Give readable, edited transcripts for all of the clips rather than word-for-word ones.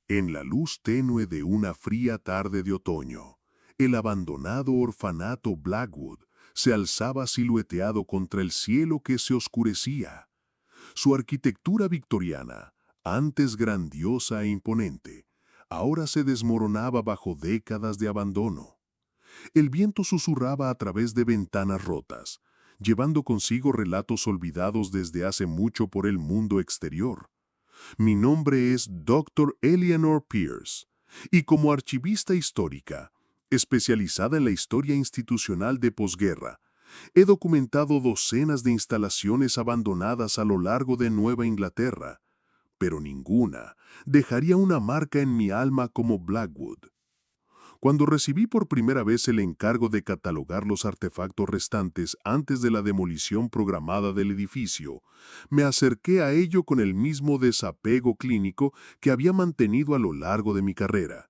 En la luz tenue de una fría tarde de otoño, el abandonado orfanato Blackwood se alzaba silueteado contra el cielo que se oscurecía. Su arquitectura victoriana, antes grandiosa e imponente, ahora se desmoronaba bajo décadas de abandono. El viento susurraba a través de ventanas rotas, llevando consigo relatos olvidados desde hace mucho por el mundo exterior. Mi nombre es Dr. Eleanor Pierce, y como archivista histórica, especializada en la historia institucional de posguerra, he documentado docenas de instalaciones abandonadas a lo largo de Nueva Inglaterra, pero ninguna dejaría una marca en mi alma como Blackwood. Cuando recibí por primera vez el encargo de catalogar los artefactos restantes antes de la demolición programada del edificio, me acerqué a ello con el mismo desapego clínico que había mantenido a lo largo de mi carrera.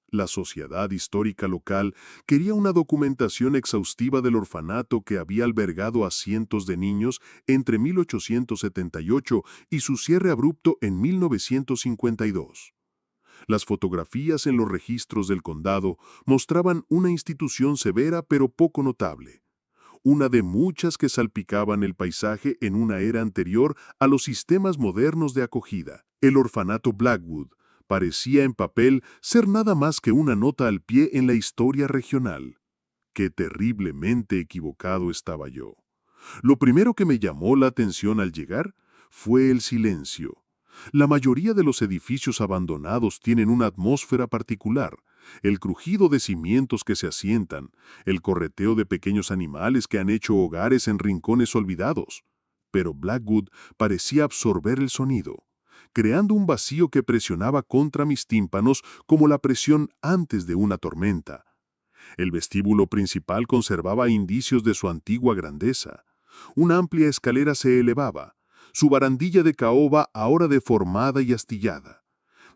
La Sociedad Histórica Local quería una documentación exhaustiva del orfanato que había albergado a cientos de niños entre 1878 y su cierre abrupto en 1952. Las fotografías en los registros del condado mostraban una institución severa pero poco notable, una de muchas que salpicaban el paisaje en una era anterior a los sistemas modernos de acogida. El orfanato Blackwood parecía en papel ser nada más que una nota al pie en la historia regional. Qué terriblemente equivocado estaba yo. Lo primero que me llamó la atención al llegar fue el silencio. La mayoría de los edificios abandonados tienen una atmósfera particular, el crujido de cimientos que se asientan, el correteo de pequeños animales que han hecho hogares en rincones olvidados. Pero Blackwood parecía absorber el sonido, creando un vacío que presionaba contra mis tímpanos como la presión antes de una tormenta. El vestíbulo principal conservaba indicios de su antigua grandeza. Una amplia escalera se elevaba, su barandilla de caoba ahora deformada y astillada.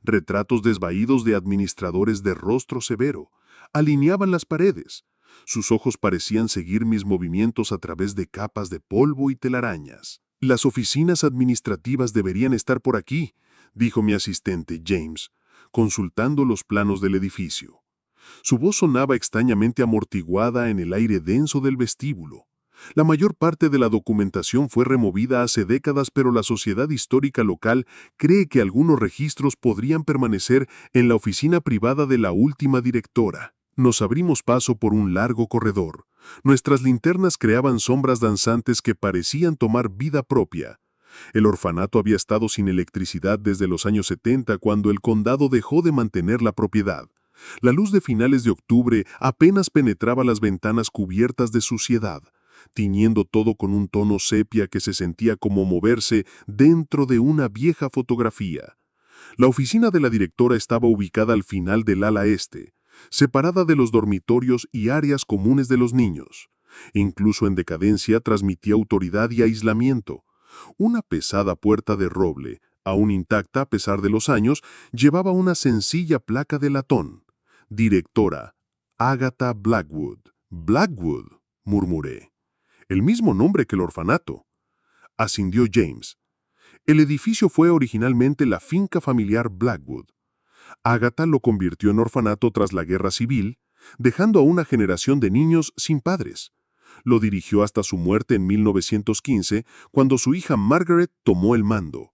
Retratos desvaídos de administradores de rostro severo alineaban las paredes. Sus ojos parecían seguir mis movimientos a través de capas de polvo y telarañas. «Las oficinas administrativas deberían estar por aquí», dijo mi asistente James, consultando los planos del edificio. Su voz sonaba extrañamente amortiguada en el aire denso del vestíbulo. La mayor parte de la documentación fue removida hace décadas, pero la Sociedad Histórica Local cree que algunos registros podrían permanecer en la oficina privada de la última directora. Nos abrimos paso por un largo corredor. Nuestras linternas creaban sombras danzantes que parecían tomar vida propia. El orfanato había estado sin electricidad desde los años 70, cuando el condado dejó de mantener la propiedad. La luz de finales de octubre apenas penetraba las ventanas cubiertas de suciedad, tiñendo todo con un tono sepia que se sentía como moverse dentro de una vieja fotografía. La oficina de la directora estaba ubicada al final del ala este, separada de los dormitorios y áreas comunes de los niños. Incluso en decadencia transmitía autoridad y aislamiento. Una pesada puerta de roble, aún intacta a pesar de los años, llevaba una sencilla placa de latón. Directora, Agatha Blackwood. «Blackwood», murmuré. «El mismo nombre que el orfanato», asintió James. «El edificio fue originalmente la finca familiar Blackwood. Agatha lo convirtió en orfanato tras la Guerra Civil, dejando a una generación de niños sin padres. Lo dirigió hasta su muerte en 1915, cuando su hija Margaret tomó el mando.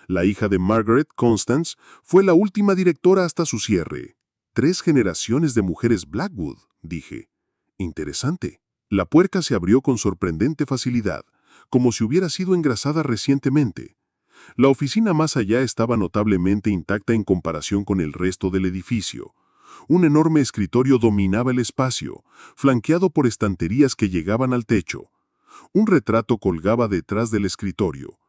La hija de Margaret, Constance, fue la última directora hasta su cierre». «3 generaciones de mujeres Blackwood», dije. «Interesante». La puerca se abrió con sorprendente facilidad, como si hubiera sido engrasada recientemente. La oficina más allá estaba notablemente intacta en comparación con el resto del edificio. Un enorme escritorio dominaba el espacio, flanqueado por estanterías que llegaban al techo. Un retrato colgaba detrás del escritorio.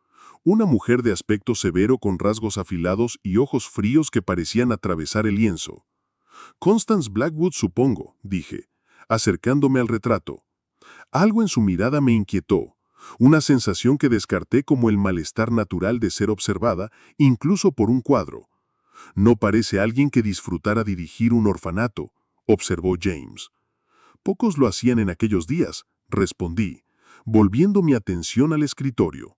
Una mujer de aspecto severo con rasgos afilados y ojos fríos que parecían atravesar el lienzo. «Constance Blackwood, supongo», dije, acercándome al retrato. Algo en su mirada me inquietó, una sensación que descarté como el malestar natural de ser observada, incluso por un cuadro. «No parece alguien que disfrutara dirigir un orfanato», observó James. «Pocos lo hacían en aquellos días», respondí, volviendo mi atención al escritorio.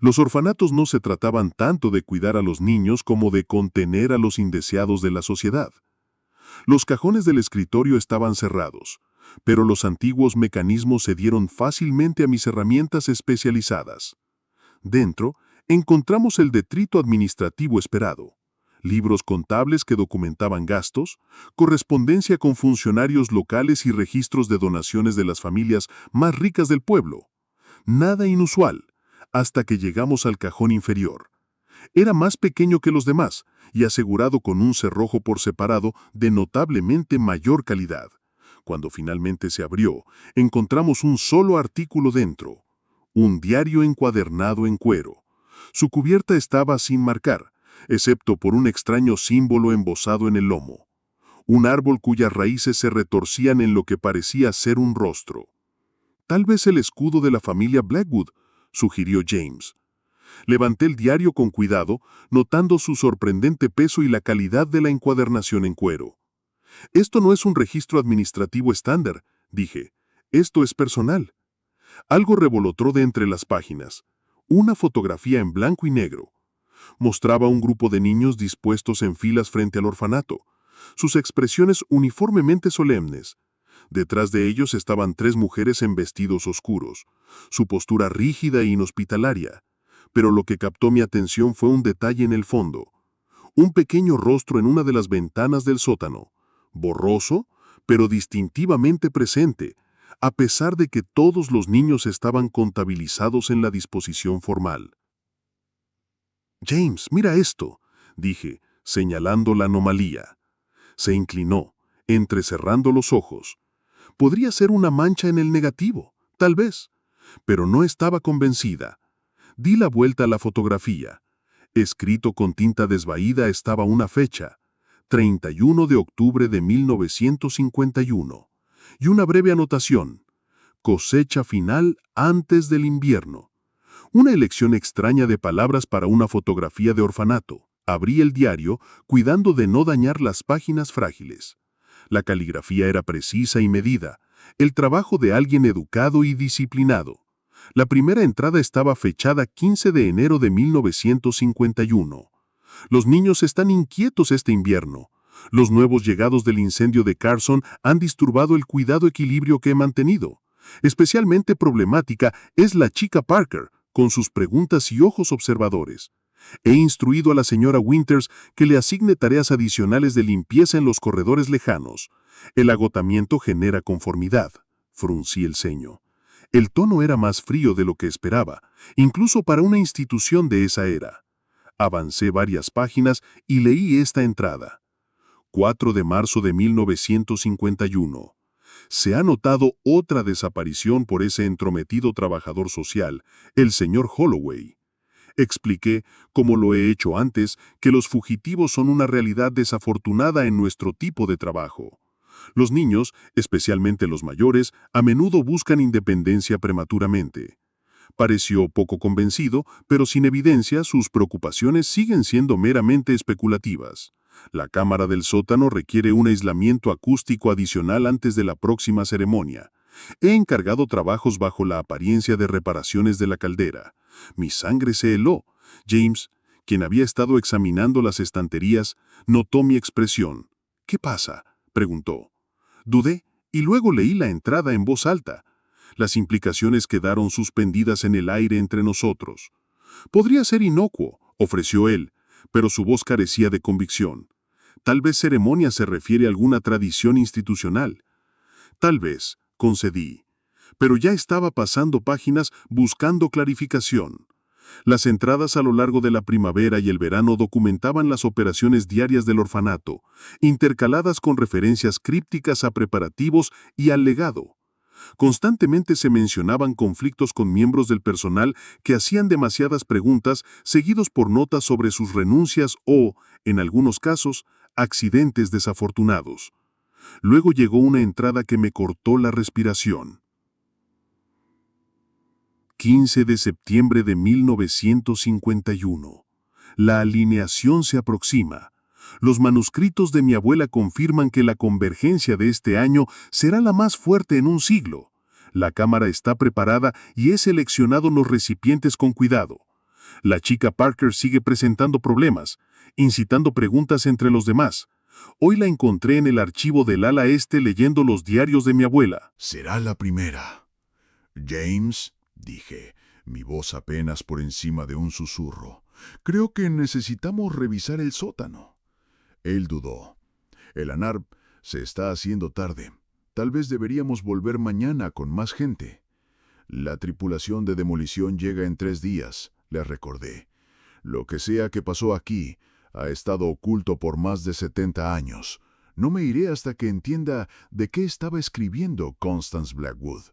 Los orfanatos no se trataban tanto de cuidar a los niños como de contener a los indeseados de la sociedad. Los cajones del escritorio estaban cerrados, pero los antiguos mecanismos cedieron fácilmente a mis herramientas especializadas. Dentro, encontramos el detrito administrativo esperado, libros contables que documentaban gastos, correspondencia con funcionarios locales y registros de donaciones de las familias más ricas del pueblo. Nada inusual, hasta que llegamos al cajón inferior. Era más pequeño que los demás y asegurado con un cerrojo por separado de notablemente mayor calidad. Cuando finalmente se abrió, encontramos un solo artículo dentro, un diario encuadernado en cuero. Su cubierta estaba sin marcar, excepto por un extraño símbolo embosado en el lomo. Un árbol cuyas raíces se retorcían en lo que parecía ser un rostro. Tal vez el escudo de la familia Blackwood, sugirió James. Levanté el diario con cuidado, notando su sorprendente peso y la calidad de la encuadernación en cuero. Esto no es un registro administrativo estándar, dije. Esto es personal. Algo revoloteó de entre las páginas. Una fotografía en blanco y negro. Mostraba un grupo de niños dispuestos en filas frente al orfanato, sus expresiones uniformemente solemnes. Detrás de ellos estaban 3 mujeres en vestidos oscuros, su postura rígida e inhospitalaria. Pero lo que captó mi atención fue un detalle en el fondo. Un pequeño rostro en una de las ventanas del sótano, borroso, pero distintivamente presente, a pesar de que todos los niños estaban contabilizados en la disposición formal. «James, mira esto», dije, señalando la anomalía. Se inclinó, entrecerrando los ojos. Podría ser una mancha en el negativo, tal vez, pero no estaba convencida. Di la vuelta a la fotografía. Escrito con tinta desvaída estaba una fecha, 31 de octubre de 1951, y una breve anotación, cosecha final antes del invierno. Una elección extraña de palabras para una fotografía de orfanato. Abrí el diario, cuidando de no dañar las páginas frágiles. La caligrafía era precisa y medida, el trabajo de alguien educado y disciplinado. La primera entrada estaba fechada 15 de enero de 1951. Los niños están inquietos este invierno. Los nuevos llegados del incendio de Carson han disturbado el cuidado equilibrio que he mantenido. Especialmente problemática es la chica Parker, con sus preguntas y ojos observadores. He instruido a la señora Winters que le asigne tareas adicionales de limpieza en los corredores lejanos. El agotamiento genera conformidad. Fruncí el ceño. El tono era más frío de lo que esperaba, incluso para una institución de esa era. Avancé varias páginas y leí esta entrada. 4 de marzo de 1951. Se ha notado otra desaparición por ese entrometido trabajador social, el señor Holloway. Expliqué, como lo he hecho antes, que los fugitivos son una realidad desafortunada en nuestro tipo de trabajo. Los niños, especialmente los mayores, a menudo buscan independencia prematuramente. Pareció poco convencido, pero sin evidencia sus preocupaciones siguen siendo meramente especulativas. La cámara del sótano requiere un aislamiento acústico adicional antes de la próxima ceremonia. He encargado trabajos bajo la apariencia de reparaciones de la caldera. Mi sangre se heló. James, quien había estado examinando las estanterías, notó mi expresión. «¿Qué pasa?», preguntó. Dudé y luego leí la entrada en voz alta. Las implicaciones quedaron suspendidas en el aire entre nosotros. «Podría ser inocuo», ofreció él, pero su voz carecía de convicción. «Tal vez ceremonia se refiere a alguna tradición institucional». «Tal vez», concedí. Pero ya estaba pasando páginas buscando clarificación. Las entradas a lo largo de la primavera y el verano documentaban las operaciones diarias del orfanato, intercaladas con referencias crípticas a preparativos y al legado. Constantemente se mencionaban conflictos con miembros del personal que hacían demasiadas preguntas, seguidos por notas sobre sus renuncias o, en algunos casos, accidentes desafortunados. Luego llegó una entrada que me cortó la respiración. 15 de septiembre de 1951. La alineación se aproxima. Los manuscritos de mi abuela confirman que la convergencia de este año será la más fuerte en un siglo. La cámara está preparada y he seleccionado los recipientes con cuidado. La chica Parker sigue presentando problemas, incitando preguntas entre los demás. Hoy la encontré en el archivo del ala este leyendo los diarios de mi abuela. Será la primera. James, dije, mi voz apenas por encima de un susurro. Creo que necesitamos revisar el sótano. Él dudó. Eleanor, se está haciendo tarde. Tal vez deberíamos volver mañana con más gente. La tripulación de demolición llega en 3 días, le recordé. Lo que sea que pasó aquí ha estado oculto por más de 70 años. No me iré hasta que entienda de qué estaba escribiendo Constance Blackwood.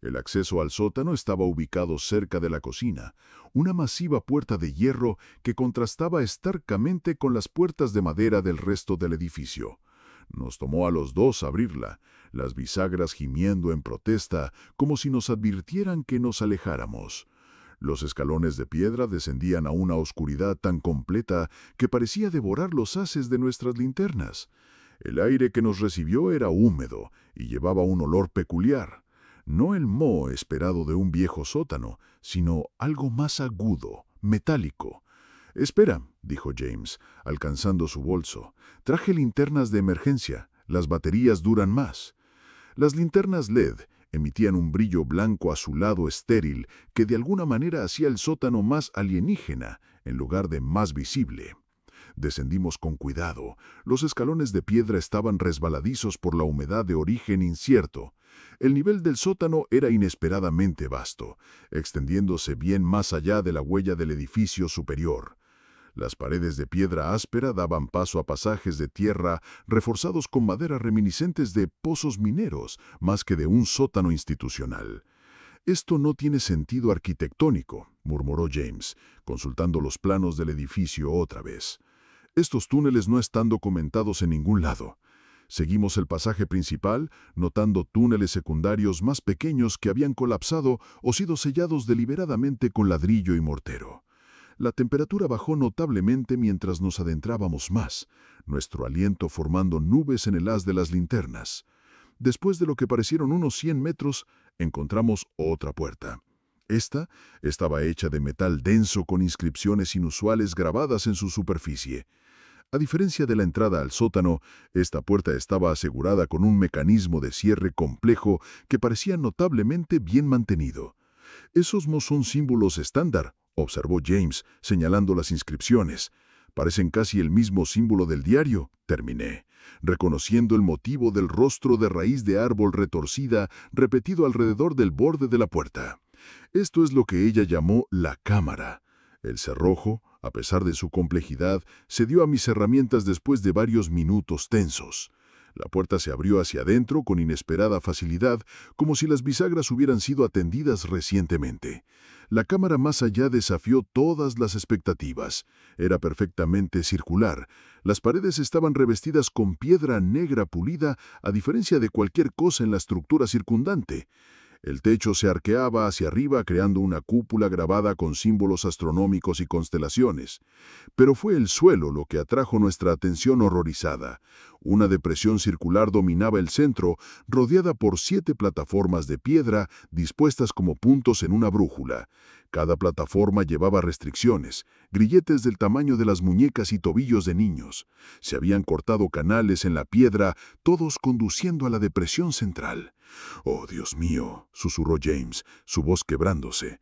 El acceso al sótano estaba ubicado cerca de la cocina, una masiva puerta de hierro que contrastaba estercamente con las puertas de madera del resto del edificio. Nos tomó a los dos abrirla, las bisagras gimiendo en protesta, como si nos advirtieran que nos alejáramos. Los escalones de piedra descendían a una oscuridad tan completa que parecía devorar los haces de nuestras linternas. El aire que nos recibió era húmedo y llevaba un olor peculiar. No el moho esperado de un viejo sótano, sino algo más agudo, metálico. «Espera», dijo James, alcanzando su bolso. «Traje linternas de emergencia. Las baterías duran más». Las linternas LED emitían un brillo blanco azulado estéril que de alguna manera hacía el sótano más alienígena en lugar de más visible. Descendimos con cuidado. Los escalones de piedra estaban resbaladizos por la humedad de origen incierto. El nivel del sótano era inesperadamente vasto, extendiéndose bien más allá de la huella del edificio superior. Las paredes de piedra áspera daban paso a pasajes de tierra reforzados con madera reminiscentes de pozos mineros, más que de un sótano institucional. «Esto no tiene sentido arquitectónico», murmuró James, consultando los planos del edificio otra vez. «Estos túneles no están documentados en ningún lado». Seguimos el pasaje principal, notando túneles secundarios más pequeños que habían colapsado o sido sellados deliberadamente con ladrillo y mortero. La temperatura bajó notablemente mientras nos adentrábamos más, nuestro aliento formando nubes en el haz de las linternas. Después de lo que parecieron unos 100 metros, encontramos otra puerta. Esta estaba hecha de metal denso con inscripciones inusuales grabadas en su superficie. A diferencia de la entrada al sótano, esta puerta estaba asegurada con un mecanismo de cierre complejo que parecía notablemente bien mantenido. «Esos no son símbolos estándar», observó James, señalando las inscripciones. «Parecen casi el mismo símbolo del diario», terminé, reconociendo el motivo del rostro de raíz de árbol retorcida repetido alrededor del borde de la puerta. Esto es lo que ella llamó la cámara. El cerrojo, a pesar de su complejidad, cedió a mis herramientas después de varios minutos tensos. La puerta se abrió hacia adentro con inesperada facilidad, como si las bisagras hubieran sido atendidas recientemente. La cámara más allá desafió todas las expectativas. Era perfectamente circular. Las paredes estaban revestidas con piedra negra pulida, a diferencia de cualquier cosa en la estructura circundante. El techo se arqueaba hacia arriba creando una cúpula grabada con símbolos astronómicos y constelaciones. Pero fue el suelo lo que atrajo nuestra atención horrorizada. Una depresión circular dominaba el centro, rodeada por 7 plataformas de piedra dispuestas como puntos en una brújula. Cada plataforma llevaba restricciones, grilletes del tamaño de las muñecas y tobillos de niños. Se habían cortado canales en la piedra, todos conduciendo a la depresión central. «Oh, Dios mío», susurró James, su voz quebrándose.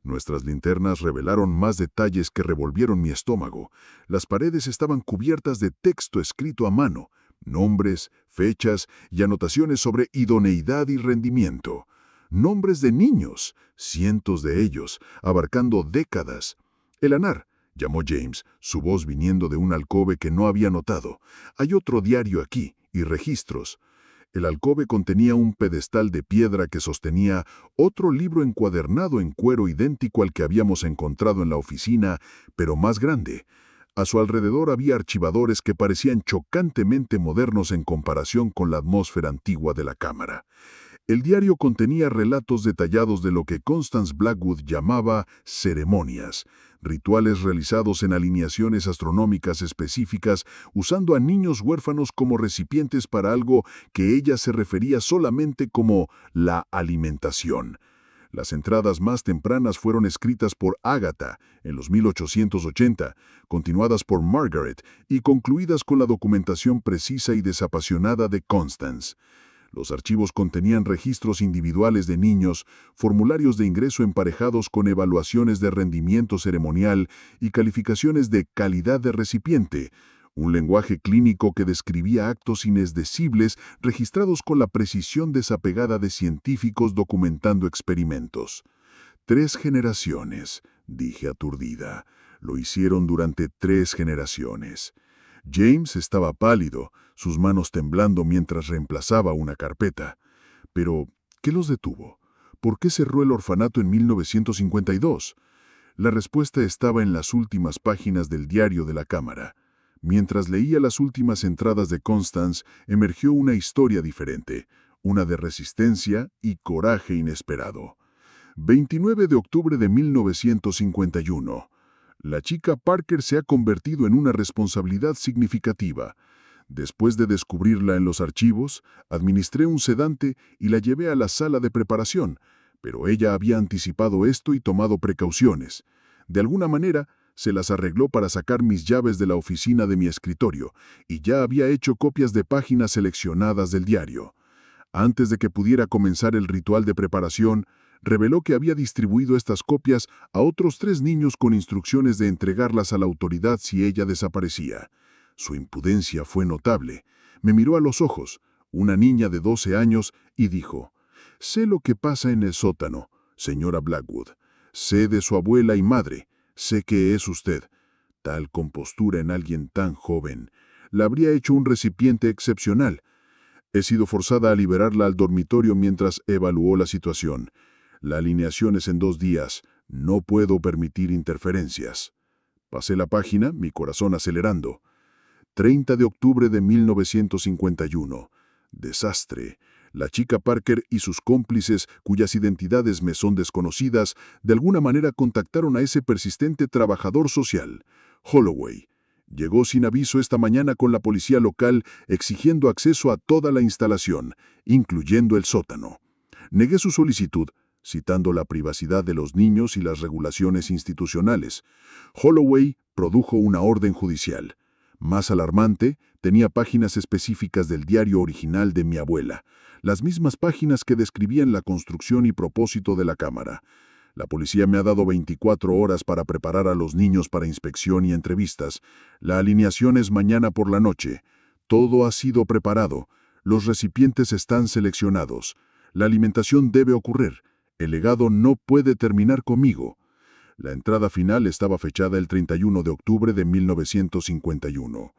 Nuestras linternas revelaron más detalles que revolvieron mi estómago. Las paredes estaban cubiertas de texto escrito a mano, nombres, fechas y anotaciones sobre idoneidad y rendimiento. Nombres de niños, cientos de ellos, abarcando décadas. «Eleanor», llamó James, su voz viniendo de un alcobe que no había notado. «Hay otro diario aquí, y registros». El alcobe contenía un pedestal de piedra que sostenía otro libro encuadernado en cuero idéntico al que habíamos encontrado en la oficina, pero más grande. A su alrededor había archivadores que parecían chocantemente modernos en comparación con la atmósfera antigua de la cámara. El diario contenía relatos detallados de lo que Constance Blackwood llamaba ceremonias, rituales realizados en alineaciones astronómicas específicas usando a niños huérfanos como recipientes para algo que ella se refería solamente como la alimentación. Las entradas más tempranas fueron escritas por Agatha en los 1880, continuadas por Margaret y concluidas con la documentación precisa y desapasionada de Constance. Los archivos contenían registros individuales de niños, formularios de ingreso emparejados con evaluaciones de rendimiento ceremonial y calificaciones de calidad de recipiente, un lenguaje clínico que describía actos inesdecibles registrados con la precisión desapegada de científicos documentando experimentos. 3 generaciones, dije aturdida. Lo hicieron durante 3 generaciones. James estaba pálido, sus manos temblando mientras reemplazaba una carpeta. Pero, ¿qué los detuvo? ¿Por qué cerró el orfanato en 1952? La respuesta estaba en las últimas páginas del diario de la Cámara. Mientras leía las últimas entradas de Constance, emergió una historia diferente, una de resistencia y coraje inesperado. 29 de octubre de 1951. La chica Parker se ha convertido en una responsabilidad significativa. Después de descubrirla en los archivos, administré un sedante y la llevé a la sala de preparación, pero ella había anticipado esto y tomado precauciones. De alguna manera, se las arregló para sacar mis llaves de la oficina de mi escritorio, y ya había hecho copias de páginas seleccionadas del diario. Antes de que pudiera comenzar el ritual de preparación, reveló que había distribuido estas copias a otros 3 niños con instrucciones de entregarlas a la autoridad si ella desaparecía. Su impudencia fue notable. Me miró a los ojos, una niña de 12 años, y dijo: «Sé lo que pasa en el sótano, señora Blackwood. Sé de su abuela y madre. Sé que es usted. Tal compostura en alguien tan joven la habría hecho un recipiente excepcional. He sido forzada a liberarla al dormitorio mientras evaluó la situación. La alineación es en 2 días. No puedo permitir interferencias». Pasé la página, mi corazón acelerando. 30 de octubre de 1951. Desastre. La chica Parker y sus cómplices, cuyas identidades me son desconocidas, de alguna manera contactaron a ese persistente trabajador social, Holloway. Llegó sin aviso esta mañana con la policía local exigiendo acceso a toda la instalación, incluyendo el sótano. Negué su solicitud, citando la privacidad de los niños y las regulaciones institucionales. Holloway produjo una orden judicial. Más alarmante, tenía páginas específicas del diario original de mi abuela, las mismas páginas que describían la construcción y propósito de la cámara. La policía me ha dado 24 horas para preparar a los niños para inspección y entrevistas. La alineación es mañana por la noche. Todo ha sido preparado. Los recipientes están seleccionados. La alimentación debe ocurrir. El legado no puede terminar conmigo. La entrada final estaba fechada el 31 de octubre de 1951.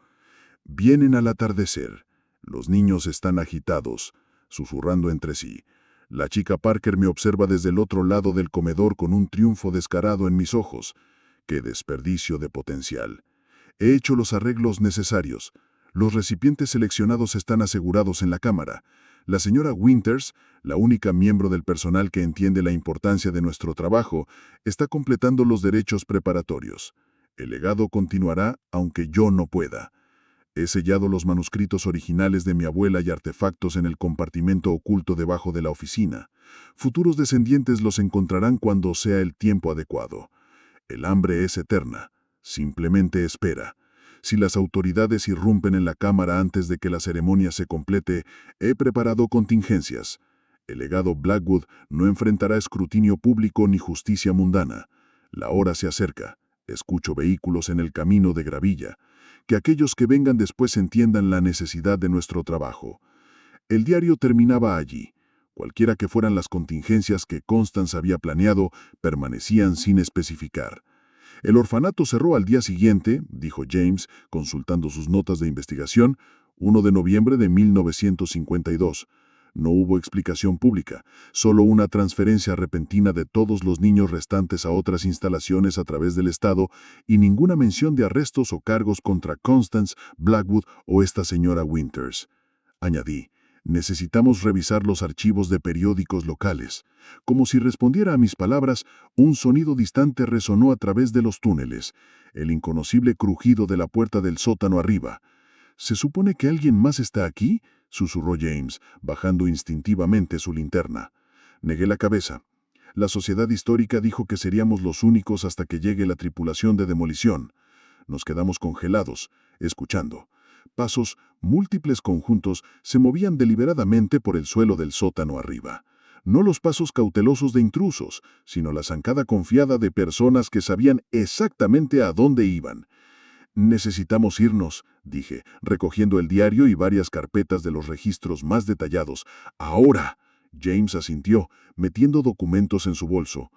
Vienen al atardecer. Los niños están agitados, susurrando entre sí. La chica Parker me observa desde el otro lado del comedor con un triunfo descarado en mis ojos. ¡Qué desperdicio de potencial! He hecho los arreglos necesarios. Los recipientes seleccionados están asegurados en la cámara. La señora Winters, la única miembro del personal que entiende la importancia de nuestro trabajo, está completando los derechos preparatorios. El legado continuará aunque yo no pueda. He sellado los manuscritos originales de mi abuela y artefactos en el compartimento oculto debajo de la oficina. Futuros descendientes los encontrarán cuando sea el tiempo adecuado. El hambre es eterna. Simplemente espera. Si las autoridades irrumpen en la cámara antes de que la ceremonia se complete, he preparado contingencias. El legado Blackwood no enfrentará escrutinio público ni justicia mundana. La hora se acerca. Escucho vehículos en el camino de gravilla. Que aquellos que vengan después entiendan la necesidad de nuestro trabajo. El diario terminaba allí. Cualquiera que fueran las contingencias que Constance había planeado, permanecían sin especificar. El orfanato cerró al día siguiente, dijo James, consultando sus notas de investigación, 1 de noviembre de 1952. No hubo explicación pública, solo una transferencia repentina de todos los niños restantes a otras instalaciones a través del Estado y ninguna mención de arrestos o cargos contra Constance, Blackwood o esta señora Winters. Añadí: necesitamos revisar los archivos de periódicos locales. Como si respondiera a mis palabras, un sonido distante resonó a través de los túneles, el inconocible crujido de la puerta del sótano arriba. «¿Se supone que alguien más está aquí?», susurró James, bajando instintivamente su linterna. Negué la cabeza. La sociedad histórica dijo que seríamos los únicos hasta que llegue la tripulación de demolición. Nos quedamos congelados, escuchando. Pasos, múltiples conjuntos, se movían deliberadamente por el suelo del sótano arriba. No los pasos cautelosos de intrusos, sino la zancada confiada de personas que sabían exactamente a dónde iban. Necesitamos irnos, dije, recogiendo el diario y varias carpetas de los registros más detallados. ¡Ahora! James asintió, metiendo documentos en su bolso.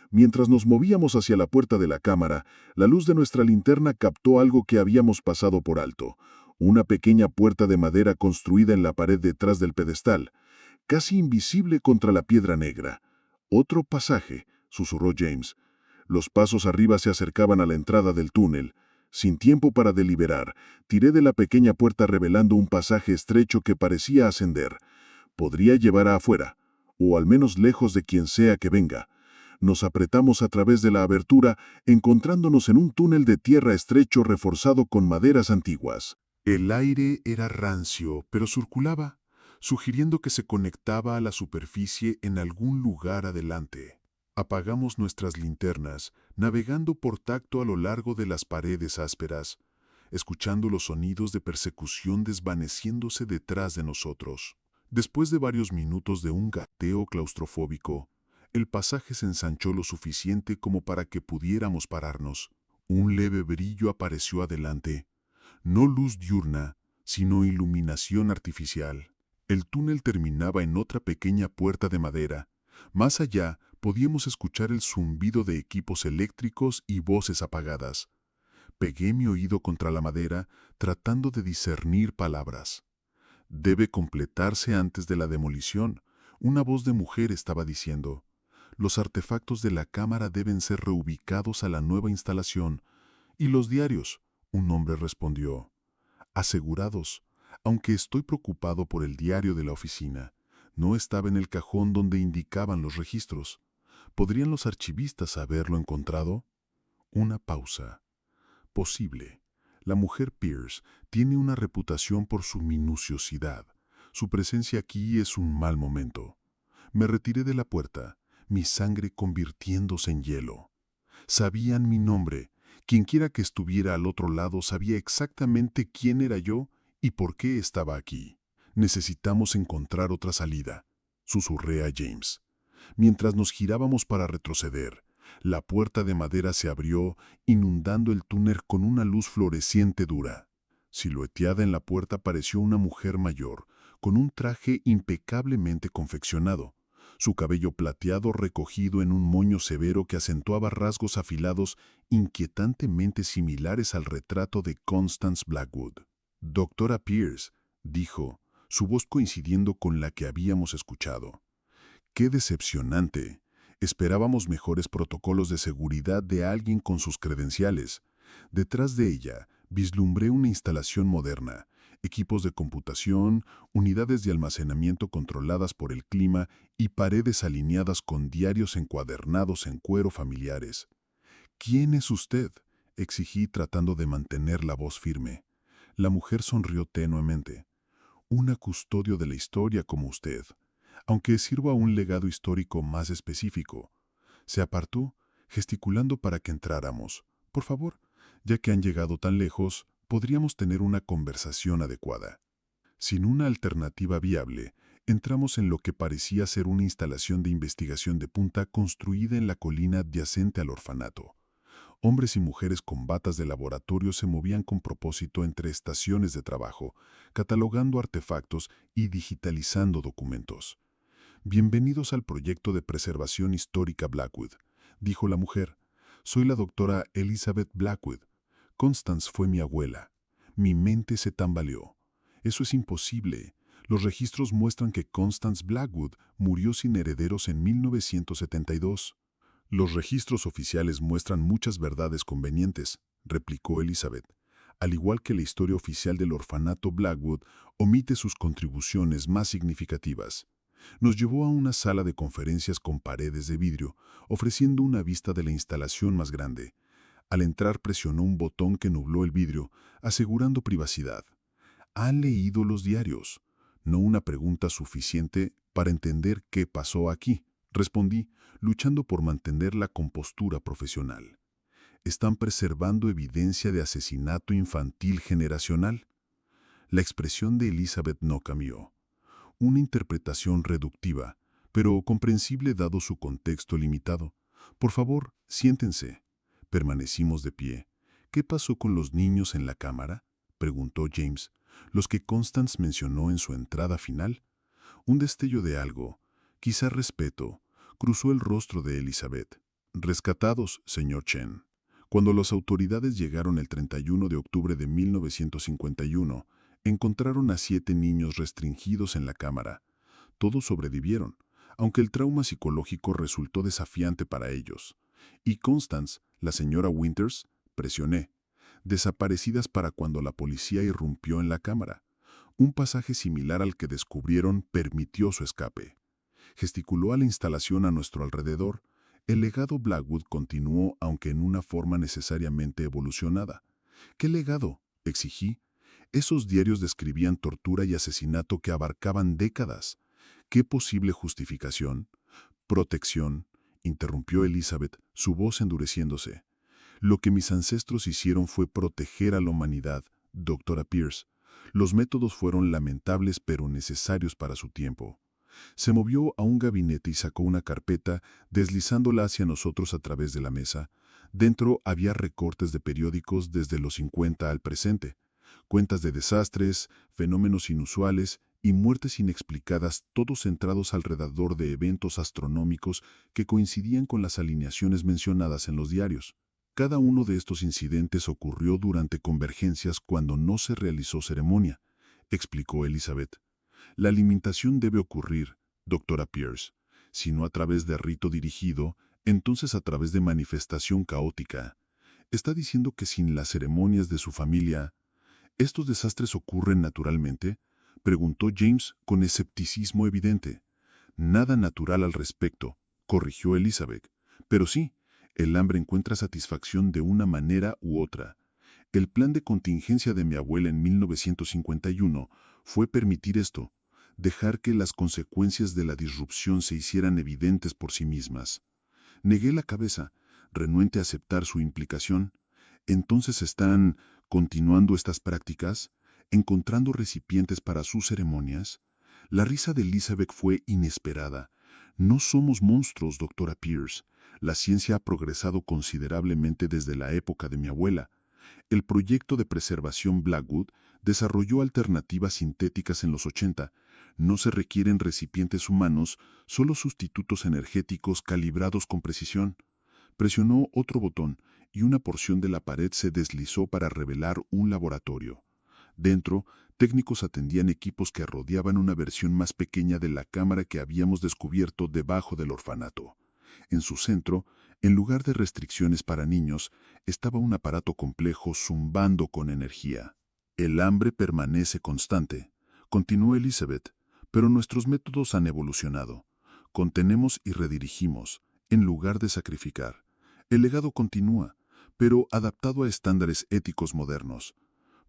Mientras nos movíamos hacia la puerta de la cámara, la luz de nuestra linterna captó algo que habíamos pasado por alto. Una pequeña puerta de madera construida en la pared detrás del pedestal, casi invisible contra la piedra negra. «Otro pasaje», susurró James. Los pasos arriba se acercaban a la entrada del túnel. Sin tiempo para deliberar, tiré de la pequeña puerta revelando un pasaje estrecho que parecía ascender. Podría llevar a afuera, o al menos lejos de quien sea que venga. Nos apretamos a través de la abertura, encontrándonos en un túnel de tierra estrecho reforzado con maderas antiguas. El aire era rancio, pero circulaba, sugiriendo que se conectaba a la superficie en algún lugar adelante. Apagamos nuestras linternas, navegando por tacto a lo largo de las paredes ásperas, escuchando los sonidos de persecución desvaneciéndose detrás de nosotros. Después de varios minutos de un gateo claustrofóbico, el pasaje se ensanchó lo suficiente como para que pudiéramos pararnos. Un leve brillo apareció adelante. No luz diurna, sino iluminación artificial. El túnel terminaba en otra pequeña puerta de madera. Más allá, podíamos escuchar el zumbido de equipos eléctricos y voces apagadas. Pegué mi oído contra la madera, tratando de discernir palabras. «Debe completarse antes de la demolición», una voz de mujer estaba diciendo. «Los artefactos de la cámara deben ser reubicados a la nueva instalación. ¿Y los diarios?», un hombre respondió. «Asegurados, aunque estoy preocupado por el diario de la oficina. No estaba en el cajón donde indicaban los registros. ¿Podrían los archivistas haberlo encontrado?». Una pausa. «Posible. La mujer Pierce tiene una reputación por su minuciosidad. Su presencia aquí es un mal momento». Me retiré de la puerta, mi sangre convirtiéndose en hielo. Sabían mi nombre. Quienquiera que estuviera al otro lado sabía exactamente quién era yo y por qué estaba aquí. «Necesitamos encontrar otra salida», susurré a James. Mientras nos girábamos para retroceder, la puerta de madera se abrió, inundando el túnel con una luz fluorescente dura. Silueteada en la puerta apareció una mujer mayor, con un traje impecablemente confeccionado. Su cabello plateado recogido en un moño severo que acentuaba rasgos afilados inquietantemente similares al retrato de Constance Blackwood. «Doctora Pierce», dijo, su voz coincidiendo con la que habíamos escuchado. «Qué decepcionante. Esperábamos mejores protocolos de seguridad de alguien con sus credenciales». Detrás de ella vislumbré una instalación moderna, equipos de computación, unidades de almacenamiento controladas por el clima y paredes alineadas con diarios encuadernados en cuero familiares. «¿Quién es usted?», exigí tratando de mantener la voz firme. La mujer sonrió tenuemente. «Una custodio de la historia como usted, aunque sirvo a un legado histórico más específico». Se apartó, gesticulando para que entráramos. «Por favor, ya que han llegado tan lejos, podríamos tener una conversación adecuada». Sin una alternativa viable, entramos en lo que parecía ser una instalación de investigación de punta construida en la colina adyacente al orfanato. Hombres y mujeres con batas de laboratorio se movían con propósito entre estaciones de trabajo, catalogando artefactos y digitalizando documentos. «Bienvenidos al proyecto de preservación histórica Blackwood», dijo la mujer. «Soy la doctora Elizabeth Blackwood. Constance fue mi abuela». Mi mente se tambaleó. «Eso es imposible. Los registros muestran que Constance Blackwood murió sin herederos en 1972. «Los registros oficiales muestran muchas verdades convenientes», replicó Elizabeth. «Al igual que la historia oficial del orfanato Blackwood, omite sus contribuciones más significativas». Nos llevó a una sala de conferencias con paredes de vidrio, ofreciendo una vista de la instalación más grande. Al entrar presionó un botón que nubló el vidrio, asegurando privacidad. «¿Han leído los diarios?». «No una pregunta suficiente para entender qué pasó aquí», respondí, luchando por mantener la compostura profesional. Están preservando evidencia de asesinato infantil generacional. La expresión de Elizabeth no cambió. Una interpretación reductiva, pero comprensible dado su contexto limitado. Por favor, siéntense. Permanecimos de pie. ¿Qué pasó con los niños en la cámara?, preguntó James. ¿Los que Constance mencionó en su entrada final? Un destello de algo, quizá respeto, cruzó el rostro de Elizabeth. Rescatados, señor Chen. Cuando las autoridades llegaron el 31 de octubre de 1951, encontraron a 7 niños restringidos en la cámara. Todos sobrevivieron, aunque el trauma psicológico resultó desafiante para ellos. Y Constance, la señora Winters, presioné, desaparecidas para cuando la policía irrumpió en la cámara. Un pasaje similar al que descubrieron permitió su escape. Gesticuló a la instalación a nuestro alrededor. El legado Blackwood continuó, aunque en una forma necesariamente evolucionada. ¿Qué legado?, exigí. Esos diarios describían tortura y asesinato que abarcaban décadas. ¿Qué posible justificación? Protección, interrumpió Elizabeth, su voz endureciéndose. Lo que mis ancestros hicieron fue proteger a la humanidad, doctora Pierce. Los métodos fueron lamentables pero necesarios para su tiempo. Se movió a un gabinete y sacó una carpeta, deslizándola hacia nosotros a través de la mesa. Dentro había recortes de periódicos desde los 50 al presente, cuentas de desastres, fenómenos inusuales y muertes inexplicadas, todos centrados alrededor de eventos astronómicos que coincidían con las alineaciones mencionadas en los diarios. Cada uno de estos incidentes ocurrió durante convergencias cuando no se realizó ceremonia, explicó Elizabeth. La alimentación debe ocurrir, doctora Pierce, si no a través de rito dirigido, entonces a través de manifestación caótica. ¿Está diciendo que sin las ceremonias de su familia, estos desastres ocurren naturalmente?, preguntó James con escepticismo evidente. Nada natural al respecto, corrigió Elizabeth. Pero sí, el hambre encuentra satisfacción de una manera u otra. El plan de contingencia de mi abuela en 1951 fue permitir esto, dejar que las consecuencias de la disrupción se hicieran evidentes por sí mismas. Negué la cabeza, renuente a aceptar su implicación. Entonces están continuando estas prácticas, encontrando recipientes para sus ceremonias. La risa de Elizabeth fue inesperada. No somos monstruos, doctora Pierce. La ciencia ha progresado considerablemente desde la época de mi abuela. El proyecto de preservación Blackwood desarrolló alternativas sintéticas en los 80. No se requieren recipientes humanos, solo sustitutos energéticos calibrados con precisión. Presionó otro botón y una porción de la pared se deslizó para revelar un laboratorio. Dentro, técnicos atendían equipos que rodeaban una versión más pequeña de la cámara que habíamos descubierto debajo del orfanato. En su centro, en lugar de restricciones para niños, estaba un aparato complejo zumbando con energía. El hambre permanece constante, continuó Elizabeth, pero nuestros métodos han evolucionado. Contenemos y redirigimos, en lugar de sacrificar. El legado continúa, pero adaptado a estándares éticos modernos.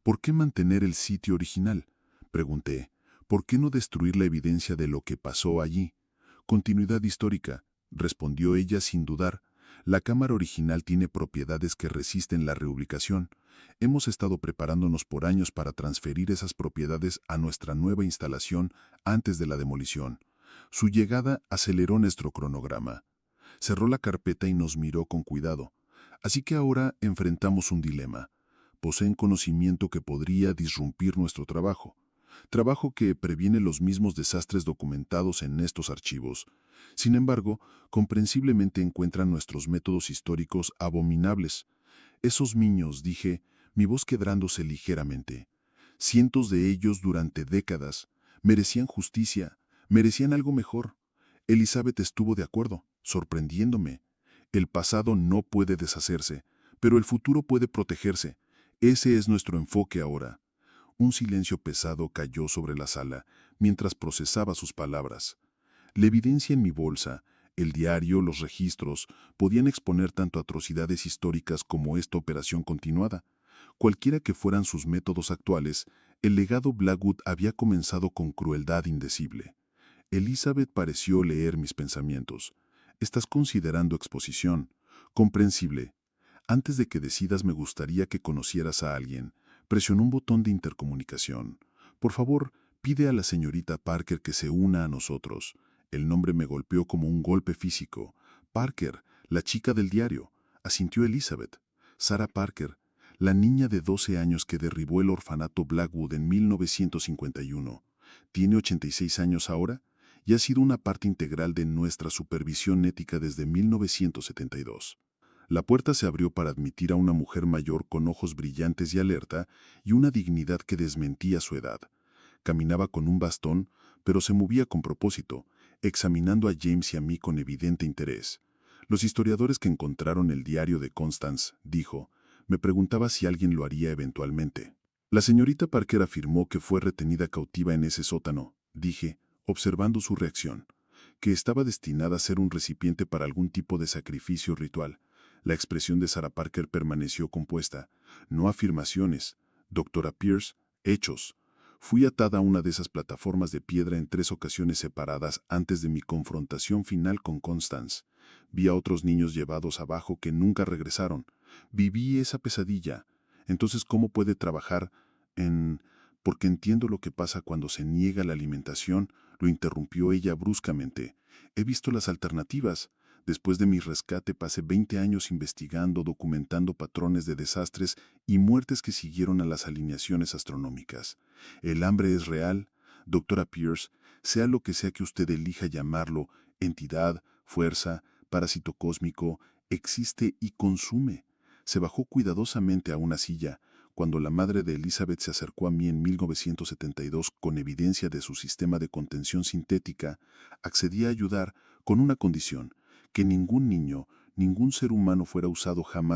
¿Por qué mantener el sitio original?, pregunté. ¿Por qué no destruir la evidencia de lo que pasó allí? Continuidad histórica, respondió ella sin dudar. La cámara original tiene propiedades que resisten la reubicación. Hemos estado preparándonos por años para transferir esas propiedades a nuestra nueva instalación antes de la demolición. Su llegada aceleró nuestro cronograma. Cerró la carpeta y nos miró con cuidado. Así que ahora enfrentamos un dilema. Poseen conocimiento que podría disrumpir nuestro trabajo. Trabajo que previene los mismos desastres documentados en estos archivos. Sin embargo, comprensiblemente encuentran nuestros métodos históricos abominables. Esos niños, dije, mi voz quebrándose ligeramente. Cientos de ellos durante décadas. Merecían justicia, merecían algo mejor. Elizabeth estuvo de acuerdo, sorprendiéndome. El pasado no puede deshacerse, pero el futuro puede protegerse. Ese es nuestro enfoque ahora. Un silencio pesado cayó sobre la sala mientras procesaba sus palabras. La evidencia en mi bolsa, el diario, los registros, podían exponer tanto atrocidades históricas como esta operación continuada. Cualquiera que fueran sus métodos actuales, el legado Blackwood había comenzado con crueldad indecible. Elizabeth pareció leer mis pensamientos. Estás considerando exposición. Comprensible. Antes de que decidas, me gustaría que conocieras a alguien. Presionó un botón de intercomunicación. Por favor, pide a la señorita Parker que se una a nosotros. El nombre me golpeó como un golpe físico. Parker, la chica del diario, asintió Elizabeth. Sarah Parker, la niña de 12 años que derribó el orfanato Blackwood en 1951. Tiene 86 años ahora y ha sido una parte integral de nuestra supervisión ética desde 1972. La puerta se abrió para admitir a una mujer mayor con ojos brillantes y alerta y una dignidad que desmentía su edad. Caminaba con un bastón, pero se movía con propósito, examinando a James y a mí con evidente interés. Los historiadores que encontraron el diario de Constance, dijo, me preguntaba si alguien lo haría eventualmente. La señorita Parker afirmó que fue retenida cautiva en ese sótano, dije, observando su reacción, que estaba destinada a ser un recipiente para algún tipo de sacrificio ritual. La expresión de Sarah Parker permaneció compuesta. No afirmaciones, doctora Pierce, hechos. Fui atada a una de esas plataformas de piedra en 3 ocasiones separadas antes de mi confrontación final con Constance. Vi a otros niños llevados abajo que nunca regresaron. Viví esa pesadilla. Entonces, ¿cómo puede trabajar en...? Porque entiendo lo que pasa cuando se niega la alimentación, lo interrumpió ella bruscamente. He visto las alternativas. Después de mi rescate pasé 20 años investigando, documentando patrones de desastres y muertes que siguieron a las alineaciones astronómicas. El hambre es real, doctora Pierce, sea lo que sea que usted elija llamarlo, entidad, fuerza, parásito cósmico, existe y consume. Se bajó cuidadosamente a una silla, cuando la madre de Elizabeth se acercó a mí en 1972 con evidencia de su sistema de contención sintética, accedí a ayudar con una condición, que ningún niño, ningún ser humano fuera usado jamás